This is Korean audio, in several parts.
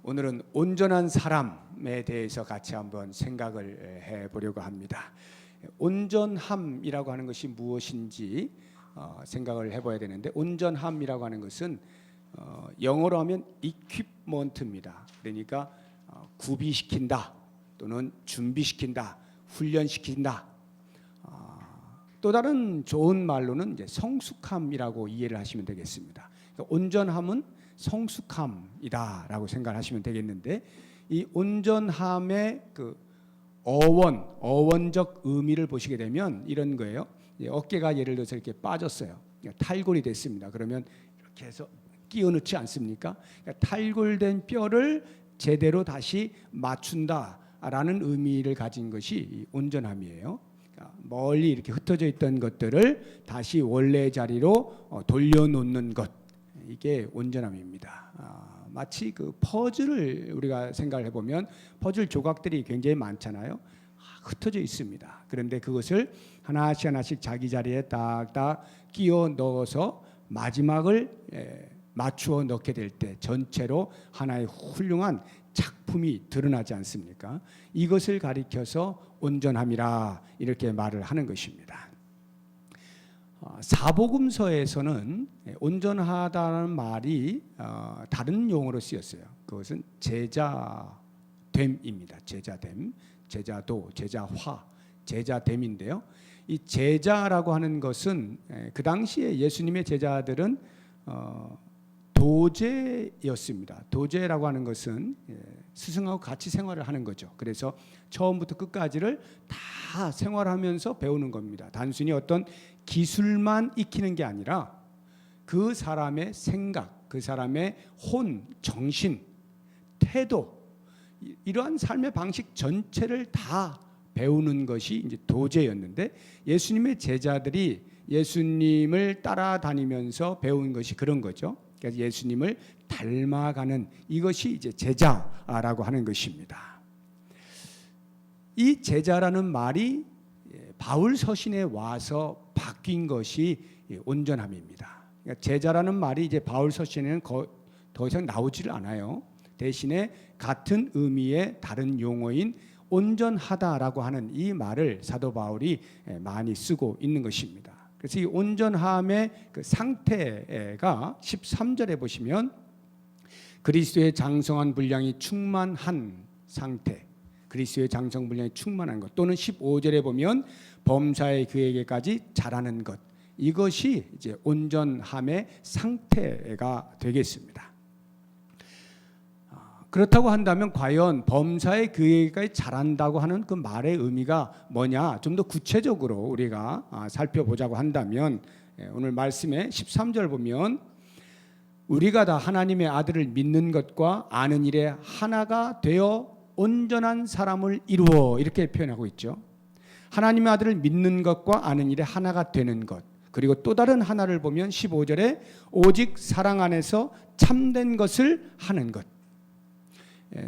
오늘은 온전한 사람에 대해서 같이 한번 생각을 해보려고 합니다. 온전함이라고 하는 것이 무엇인지 생각을 해봐야 되는데, 온전함이라고 하는 것은 영어로 하면 equipment입니다. 그러니까 구비시킨다 또는 준비시킨다, 훈련시킨다. 또 다른 좋은 말로는 이제 성숙함이라고 이해를 하시면 되겠습니다. 그러니까 온전함은 성숙함이다라고 생각하시면 되겠는데, 이 온전함의 그 어원적 의미를 보시게 되면 이런 거예요. 어깨가 예를 들어서 이렇게 빠졌어요. 탈골이 됐습니다. 그러면 이렇게 해서 끼워 넣지 않습니까? 그러니까 탈골된 뼈를 제대로 다시 맞춘다라는 의미를 가진 것이 이 온전함이에요. 멀리 이렇게 흩어져 있던 것들을 다시 원래 자리로 돌려놓는 것, 이게 온전함입니다. 마치 그 퍼즐을 우리가 생각을 해보면 퍼즐 조각들이 굉장히 많잖아요. 흩어져 있습니다. 그런데 그것을 하나씩 자기 자리에 딱딱 끼워 넣어서 마지막을 맞추어 넣게 될 때 전체로 하나의 훌륭한 작품이 드러나지 않습니까? 이것을 가리켜서 온전함이라 이렇게 말을 하는 것입니다. 사복음서에서는 온전하다는 말이 다른 용어로 쓰였어요. 그것은 제자됨입니다. 제자됨, 제자도, 제자화, 제자됨인데요. 이 제자라고 하는 것은 그 당시에 예수님의 제자들은 도제였습니다. 도제라고 하는 것은 스승하고 같이 생활을 하는 거죠. 그래서 처음부터 끝까지를 다 생활하면서 배우는 겁니다. 단순히 어떤 기술만 익히는 게 아니라 그 사람의 생각, 그 사람의 혼, 정신, 태도, 이러한 삶의 방식 전체를 다 배우는 것이 이제 도제였는데, 예수님의 제자들이 예수님을 따라다니면서 배운 것이 그런 거죠. 그래서 예수님을 닮아가는 이것이 이제 제자라고 하는 것입니다. 이 제자라는 말이 바울 서신에 와서 바뀐 것이 온전함입니다. 그러니까 제자라는 말이 이제 바울 서신에는 더 이상 나오지를 않아요. 대신에 같은 의미의 다른 용어인 온전하다라고 하는 이 말을 사도 바울이 많이 쓰고 있는 것입니다. 그래서 이 온전함의 그 상태가 13절에 보시면 그리스도의 장성한 분량이 충만한 상태, 그리스도의 장성 분량이 충만한 것, 또는 15절에 보면 범사에 그에게까지 자라는 것, 이것이 이제 온전함의 상태가 되겠습니다. 그렇다고 한다면 과연 범사에 그에게까지 자란다고 하는 그 말의 의미가 뭐냐, 좀 더 구체적으로 우리가 살펴보자고 한다면, 오늘 말씀의 13절 보면 우리가 다 하나님의 아들을 믿는 것과 아는 일에 하나가 되어 온전한 사람을 이루어, 이렇게 표현하고 있죠. 하나님의 아들을 믿는 것과 아는 일에 하나가 되는 것, 그리고 또 다른 하나를 보면 15절에 오직 사랑 안에서 참된 것을 하는 것.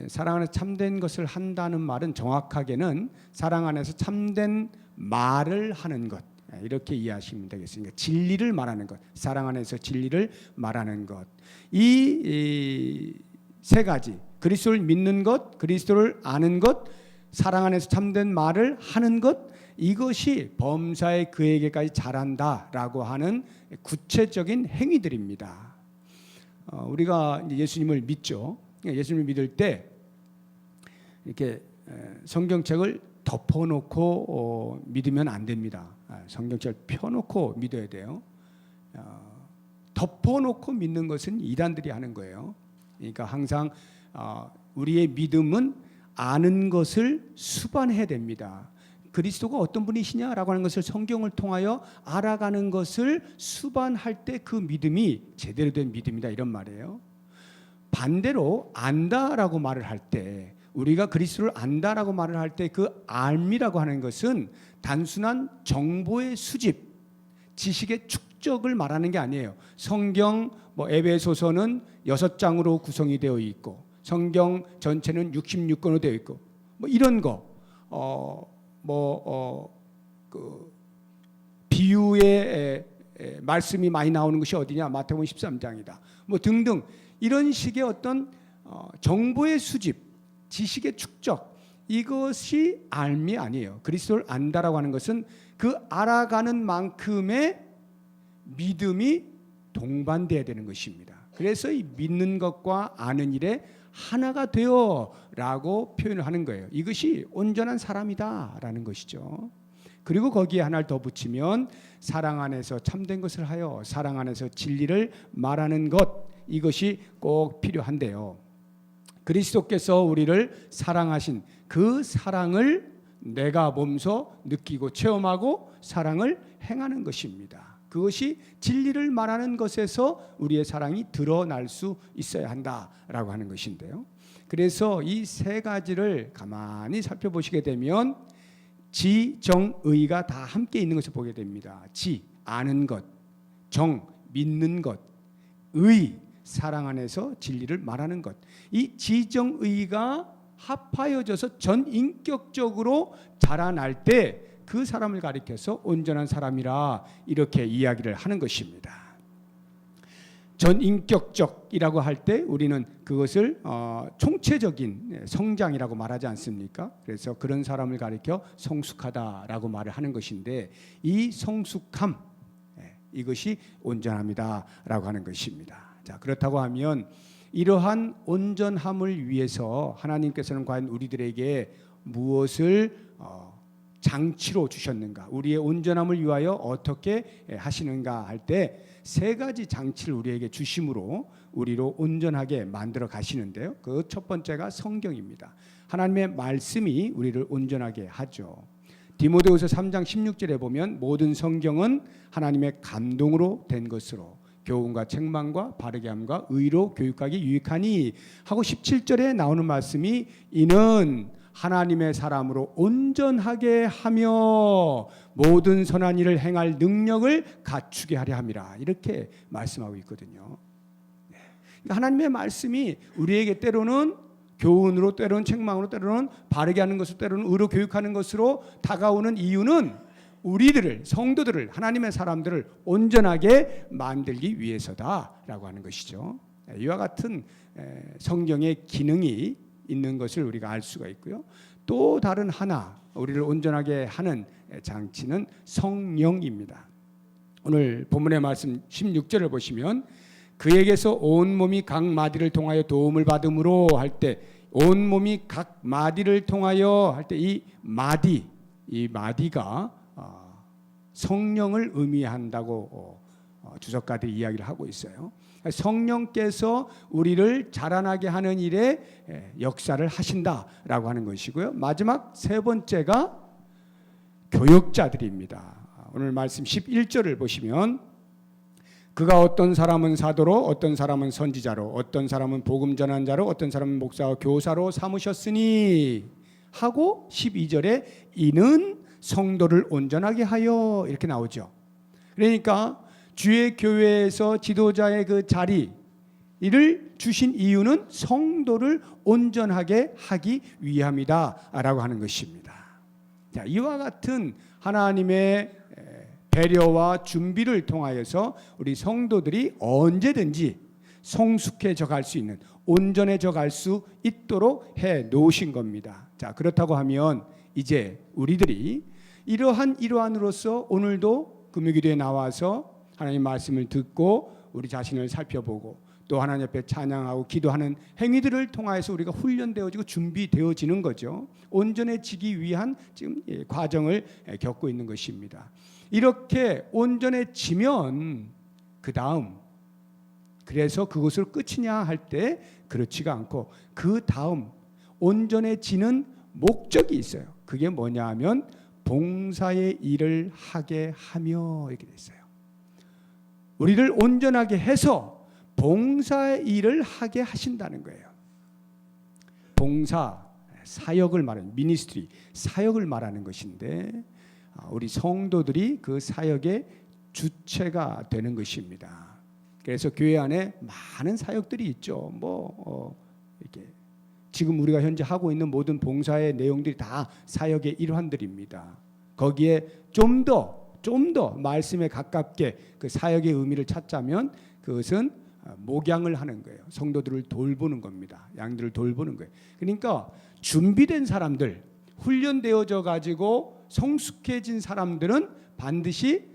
사랑 안에서 참된 것을 한다는 말은 정확하게는 사랑 안에서 참된 말을 하는 것, 이렇게 이해하시면 되겠습니다. 진리를 말하는 것, 사랑 안에서 진리를 말하는 것, 이 세 가지, 그리스도를 믿는 것, 그리스도를 아는 것, 사랑 안에서 참된 말을 하는 것, 이것이 범사에 그에게까지 자란다라고 하는 구체적인 행위들입니다. 우리가 예수님을 믿죠. 예수님을 믿을 때 이렇게 성경책을 덮어놓고 믿으면 안 됩니다. 성경책을 펴놓고 믿어야 돼요. 덮어놓고 믿는 것은 이단들이 하는 거예요. 그러니까 항상 우리의 믿음은 아는 것을 수반해야 됩니다. 그리스도가 어떤 분이시냐라고 하는 것을 성경을 통하여 알아가는 것을 수반할 때 그 믿음이 제대로 된 믿음이다, 이런 말이에요. 반대로 안다라고 말을 할 때, 우리가 그리스도를 안다라고 말을 할 때 그 알미라고 하는 것은 단순한 정보의 수집, 지식의 축적을 말하는 게 아니에요. 성경 에베소서는 6장으로 구성이 되어 있고 성경 전체는 66권으로 되어 있고 이런 거, 그 비유의 말씀이 많이 나오는 것이 어디냐, 마태복음 13장이다. 등등 이런 식의 어떤 정보의 수집, 지식의 축적, 이것이 알미 아니에요. 그리스도를 안다라고 하는 것은 그 알아가는 만큼의 믿음이 동반돼야 되는 것입니다. 그래서 이 믿는 것과 아는 일에 하나가 되어라고 표현을 하는 거예요. 이것이 온전한 사람이다라는 것이죠. 그리고 거기에 하나를 더 붙이면 사랑 안에서 참된 것을 하여 사랑 안에서 진리를 말하는 것, 이것이 꼭 필요한데요. 그리스도께서 우리를 사랑하신 그 사랑을 내가 몸소 느끼고 체험하고 사랑을 행하는 것입니다. 그것이 진리를 말하는 것에서 우리의 사랑이 드러날 수 있어야 한다라고 하는 것인데요. 그래서 이 세 가지를 가만히 살펴보시게 되면 지, 정, 의가 다 함께 있는 것을 보게 됩니다. 지, 아는 것; 정, 믿는 것; 의, 사랑 안에서 진리를 말하는 것. 이 지정의가 합하여져서 전인격적으로 자라날 때 그 사람을 가리켜서 온전한 사람이라 이렇게 이야기를 하는 것입니다. 전인격적이라고 할 때 우리는 그것을 총체적인 성장이라고 말하지 않습니까? 그래서 그런 사람을 가리켜 성숙하다라고 말을 하는 것인데, 이 성숙함, 이것이 온전함이다라고 하는 것입니다. 자, 그렇다고 하면 이러한 온전함을 위해서 하나님께서는 과연 우리들에게 무엇을 장치로 주셨는가, 우리의 온전함을 위하여 어떻게 하시는가 할 때 세 가지 장치를 우리에게 주심으로 우리로 온전하게 만들어 가시는데요. 그 첫 번째가 성경입니다. 하나님의 말씀이 우리를 온전하게 하죠. 디모데후서 3장 16절에 보면 모든 성경은 하나님의 감동으로 된 것으로 교훈과 책망과 바르게 함과 의로 교육하기 유익하니 하고 17절에 나오는 말씀이 이는 하나님의 사람으로 온전하게 하며 모든 선한 일을 행할 능력을 갖추게 하려 함이라, 이렇게 말씀하고 있거든요. 그러니까 하나님의 말씀이 우리에게 때로는 교훈으로, 때로는 책망으로, 때로는 바르게 하는 것으로, 때로는 의로 교육하는 것으로 다가오는 이유는 우리들을, 성도들을, 하나님의 사람들을 온전하게 만들기 위해서다라고 하는 것이죠. 이와 같은 성경의 기능이 있는 것을 우리가 알 수가 있고요. 또 다른 하나 우리를 온전하게 하는 장치는 성령입니다. 오늘 본문의 말씀 16절을 보시면 그에게서 온 몸이 각 마디를 통하여 도움을 받음으로 할 때, 온 몸이 각 마디를 통하여 할 때 이 마디가 성령을 의미한다고 주석가들이 이야기를 하고 있어요. 성령께서 우리를 자라나게 하는 일에 역사를 하신다라고 하는 것이고요. 마지막 세 번째가 교역자들입니다. 오늘 말씀 11절을 보시면 그가 어떤 사람은 사도로, 어떤 사람은 선지자로, 어떤 사람은 복음 전한 자로, 어떤 사람은 목사와 교사로 삼으셨으니 하고 12절에 이는 성도를 온전하게 하여, 이렇게 나오죠. 그러니까 주의 교회에서 지도자의 그 자리를 주신 이유는 성도를 온전하게 하기 위함이다라고 하는 것입니다. 자, 이와 같은 하나님의 배려와 준비를 통하여서 우리 성도들이 언제든지 성숙해져 갈 수 있는, 온전해져 갈 수 있도록 해 놓으신 겁니다. 자, 그렇다고 하면 이제 우리들이 이러한으로서 오늘도 금요기도에 나와서 하나님 말씀을 듣고 우리 자신을 살펴보고 또 하나님 앞에 찬양하고 기도하는 행위들을 통해서 우리가 훈련되어지고 준비되어지는 거죠. 온전해지기 위한 지금 과정을 겪고 있는 것입니다. 이렇게 온전해지면 그 다음, 그래서 그것으로 끝이냐 할 때 그렇지가 않고 그 다음 온전해지는 목적이 있어요. 그게 뭐냐 하면 봉사의 일을 하게 하며, 이렇게 돼 있어요. 우리를 온전하게 해서 봉사의 일을 하게 하신다는 거예요. 봉사, 사역을 말하는, 미니스트리, 사역을 말하는 것인데 우리 성도들이 그 사역의 주체가 되는 것입니다. 그래서 교회 안에 많은 사역들이 있죠. 이렇게 지금 우리가 현재 하고 있는 모든 봉사의 내용들이 다 사역의 일환들입니다. 거기에 좀 더 말씀에 가깝게 그 사역의 의미를 찾자면 그것은 목양을 하는 거예요. 성도들을 돌보는 겁니다. 양들을 돌보는 거예요. 그러니까 준비된 사람들, 훈련되어져 가지고 성숙해진 사람들은 반드시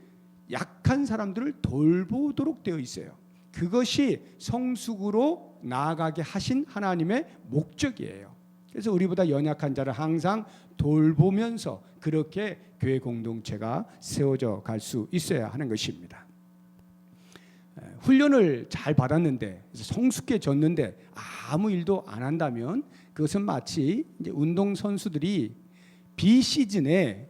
약한 사람들을 돌보도록 되어 있어요. 그것이 성숙으로 나아가게 하신 하나님의 목적이에요. 그래서 우리보다 연약한 자를 항상 돌보면서 그렇게 교회 공동체가 세워져 갈 수 있어야 하는 것입니다. 훈련을 잘 받았는데 성숙해졌는데 아무 일도 안 한다면 그것은 마치 이제 운동 선수들이 비시즌에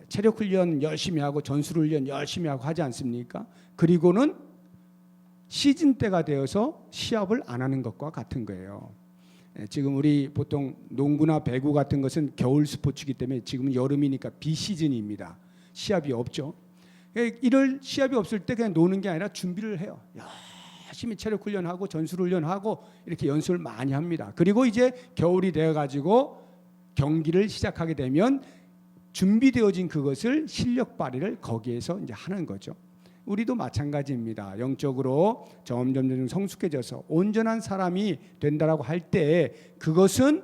체력 훈련 열심히 하고 전술 훈련 열심히 하고 하지 않습니까? 그리고는 시즌 때가 되어서 시합을 안 하는 것과 같은 거예요. 지금 우리 보통 농구나 배구 같은 것은 겨울 스포츠이기 때문에 지금은 여름이니까 비시즌입니다. 시합이 없죠. 이럴 시합이 없을 때 그냥 노는 게 아니라 준비를 해요. 열심히 체력 훈련하고 전술 훈련하고 이렇게 연습을 많이 합니다. 그리고 이제 겨울이 되어 가지고 경기를 시작하게 되면 준비되어진 그것을 실력 발휘를 거기에서 이제 하는 거죠. 우리도 마찬가지입니다. 영적으로 점점 성숙해져서 온전한 사람이 된다라고 할 때 그것은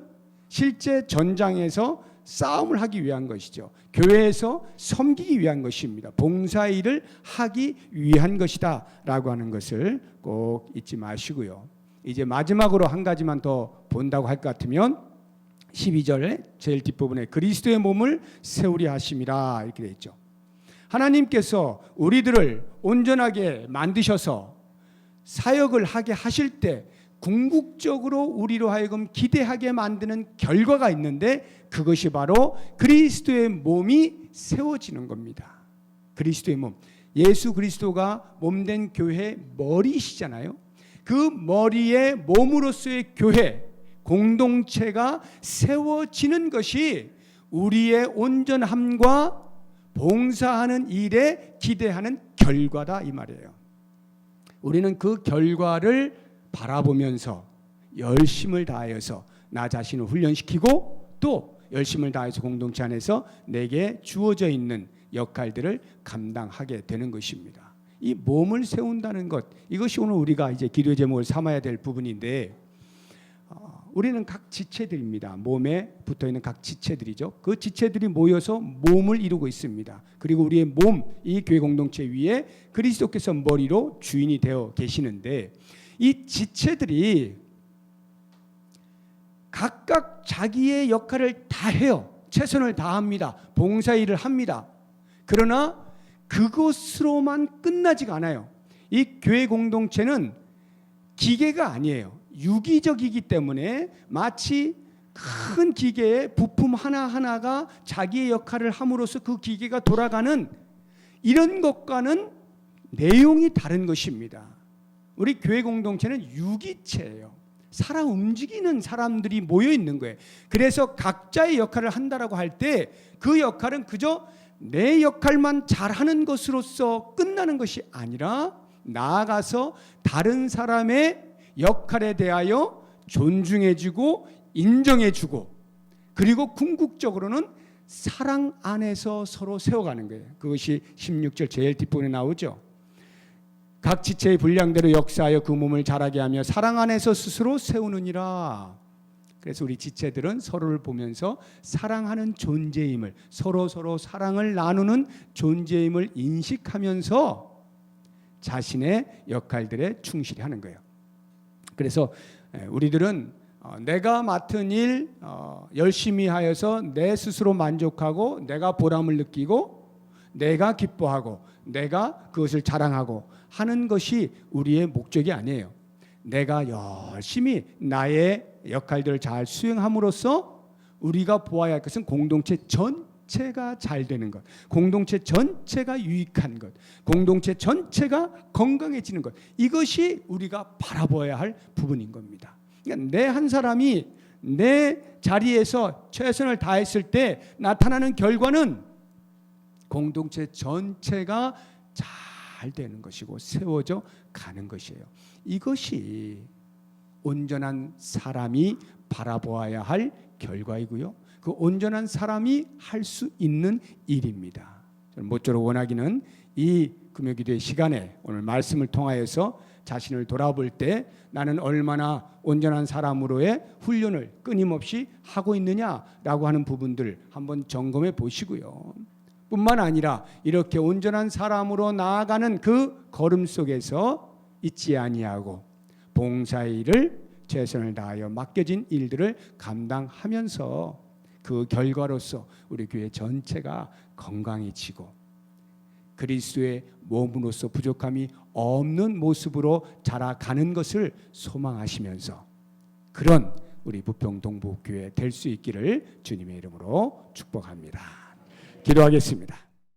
실제 전장에서 싸움을 하기 위한 것이죠. 교회에서 섬기기 위한 것입니다. 봉사일을 하기 위한 것이다 라고 하는 것을 꼭 잊지 마시고요. 이제 마지막으로 한 가지만 더 본다고 할 것 같으면 12절에 제일 뒷부분에 그리스도의 몸을 세우려 하심이라 이렇게 되어 있죠. 하나님께서 우리들을 온전하게 만드셔서 사역을 하게 하실 때 궁극적으로 우리로 하여금 기대하게 만드는 결과가 있는데 그것이 바로 그리스도의 몸이 세워지는 겁니다. 그리스도의 몸. 예수 그리스도가 몸된 교회의 머리시잖아요. 그 머리의 몸으로서의 교회, 공동체가 세워지는 것이 우리의 온전함과 봉사하는 일에 기대하는 결과다 이 말이에요. 우리는 그 결과를 바라보면서 열심을 다하여서 나 자신을 훈련시키고 또 열심을 다해서 공동체 안에서 내게 주어져 있는 역할들을 감당하게 되는 것입니다. 이 몸을 세운다는 것, 이것이 오늘 우리가 이제 기도의 제목을 삼아야 될 부분인데 우리는 각 지체들입니다. 몸에 붙어있는 각 지체들이죠. 그 지체들이 모여서 몸을 이루고 있습니다. 그리고 우리의 몸, 이 교회 공동체 위에 그리스도께서 머리로 주인이 되어 계시는데 이 지체들이 각각 자기의 역할을 다 해요. 최선을 다합니다. 봉사일을 합니다. 그러나 그것으로만 끝나지가 않아요. 이 교회 공동체는 기계가 아니에요. 유기적이기 때문에 마치 큰 기계의 부품 하나하나가 자기의 역할을 함으로써 그 기계가 돌아가는 이런 것과는 내용이 다른 것입니다. 우리 교회 공동체는 유기체예요. 살아 움직이는 사람들이 모여 있는 거예요. 그래서 각자의 역할을 한다라고 할 때 그 역할은 그저 내 역할만 잘하는 것으로서 끝나는 것이 아니라 나아가서 다른 사람의 역할에 대하여 존중해주고 인정해주고 그리고 궁극적으로는 사랑 안에서 서로 세워가는 거예요. 그것이 16절 제일 뒷부분에 나오죠. 각 지체의 분량대로 역사하여 그 몸을 자라게 하며 사랑 안에서 스스로 세우느니라. 그래서 우리 지체들은 서로를 보면서 사랑하는 존재임을 서로 사랑을 나누는 존재임을 인식하면서 자신의 역할들에 충실히 하는 거예요. 그래서 우리들은 내가 맡은 일 열심히 하여서 내 스스로 만족하고 내가 보람을 느끼고 내가 기뻐하고 내가 그것을 자랑하고 하는 것이 우리의 목적이 아니에요. 내가 열심히 나의 역할들을 잘 수행함으로써 우리가 보아야 할 것은 공동체 전체가 잘 되는 것, 공동체 전체가 유익한 것, 공동체 전체가 건강해지는 것, 이것이 우리가 바라봐야 할 부분인 겁니다. 그러니까 내 한 사람이 내 자리에서 최선을 다했을 때 나타나는 결과는 공동체 전체가 잘 되는 것이고 세워져 가는 것이에요. 이것이 온전한 사람이 바라보아야 할 결과이고요. 그 온전한 사람이 할 수 있는 일입니다. 저는 모쪼록 원하기는 이 금요기도의 시간에 오늘 말씀을 통하여서 자신을 돌아볼 때 나는 얼마나 온전한 사람으로의 훈련을 끊임없이 하고 있느냐라고 하는 부분들 한번 점검해 보시고요. 뿐만 아니라 이렇게 온전한 사람으로 나아가는 그 걸음 속에서 잊지 아니하고 봉사의 일을 최선을 다하여 맡겨진 일들을 감당하면서 그 결과로서 우리 교회 전체가 건강해지고 그리스도의 몸으로서 부족함이 없는 모습으로 자라가는 것을 소망하시면서 그런 우리 부평 동북교회 될 수 있기를 주님의 이름으로 축복합니다. 기도하겠습니다.